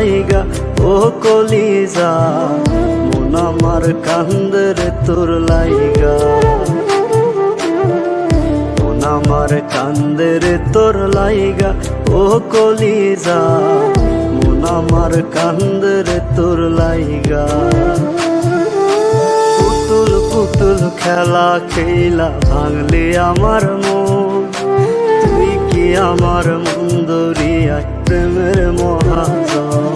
লাইগা ও কলিজা, মন আমার কান্দে রে তোর লাইগা, মন আমার কান্দে রে তোর লাইগা ও কলিজা, মন আমার কান্দে রে তোর লাইগা। পুতুল পুতুল খেলা খেলা ভাঙলি আমার মন, তুই কি আমার মন দরিয়ায় প্রেমের মহাজন।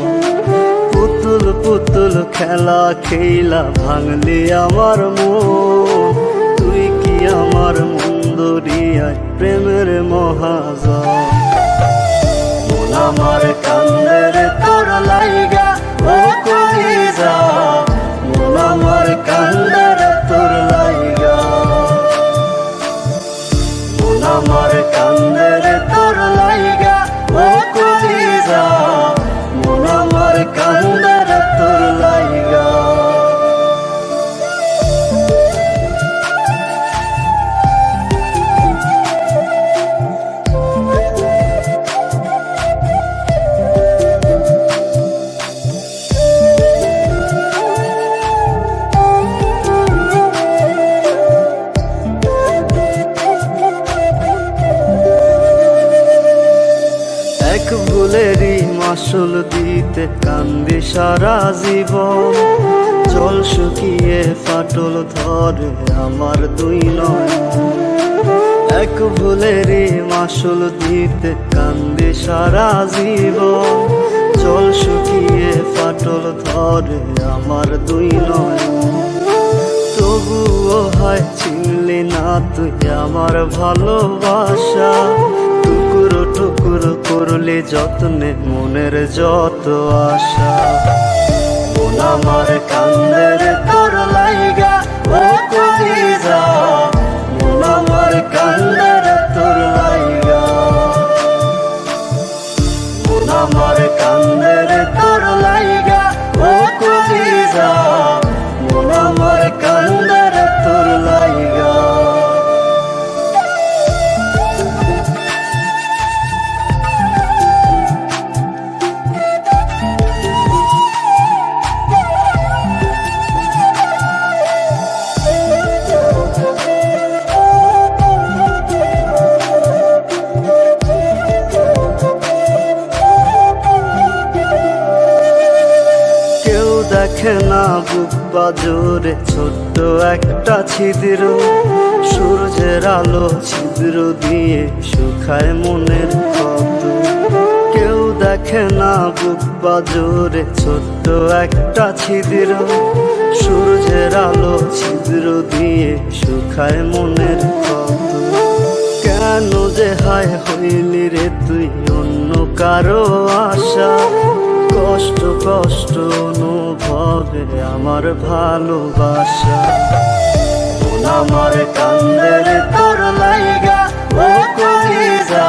পুতুল পুতুল খেলা খেলা ভাঙলি আমার মন, তুই কি আমার মন দরিয়ায় প্রেমের মহাজন। মন আমার কান্দে রে তোর লাইগা ও কলিজা, মন আমার কান্দে রে তোর লাইগা, মন আমার কান্দে রে তোর লাইগা ও কলিজা, মন আমার কান্দে রে তোর লাইগা। এক ভুলেরই মাসুল দিতে কান্দি সারা জীবন, জল শুকিয়ে ফাটল ধরে আমার দুই নয়ন। এক ভুলেরই মাসুল দিতে কান্দি সারা জীবন, জল শুকিয়ে ফাটল ধরে আমার দুই নয়ন। তবুও হয় চিনলি না তুই আমার ভালোবাসা, টুকরো টুকরো করলে যত্নে মনের যত আশা। মন আমার কান্দে রে তোর লাইগা ও কলিজা, মন আমার কান্দে রে তোর লাইগা, মন আমার কান্দে রে তোর লাইগা ও কলিজা, মন আমার কান্দে রে তোর লাইগা। দেখে না বুক বাজরে ছোট্ট একটা ছিদ্র, সূর্যের আলো ছিদ্র দিয়ে শুকায় মনের ক্ষত। কেউ দেখে না বুক বাজরে ছোট্ট একটা ছিদ্র, সূর্যের আলো ছিদ্র দিয়ে শুকায় মনের ক্ষত। কেন যে হায় হইলি রে তুই অন্য কারো আশা, কষ্ট কষ্ট অনুভবে আমার ভালোবাসা। মন আমার কান্দে রে তোর লাইগা ও কলিজা,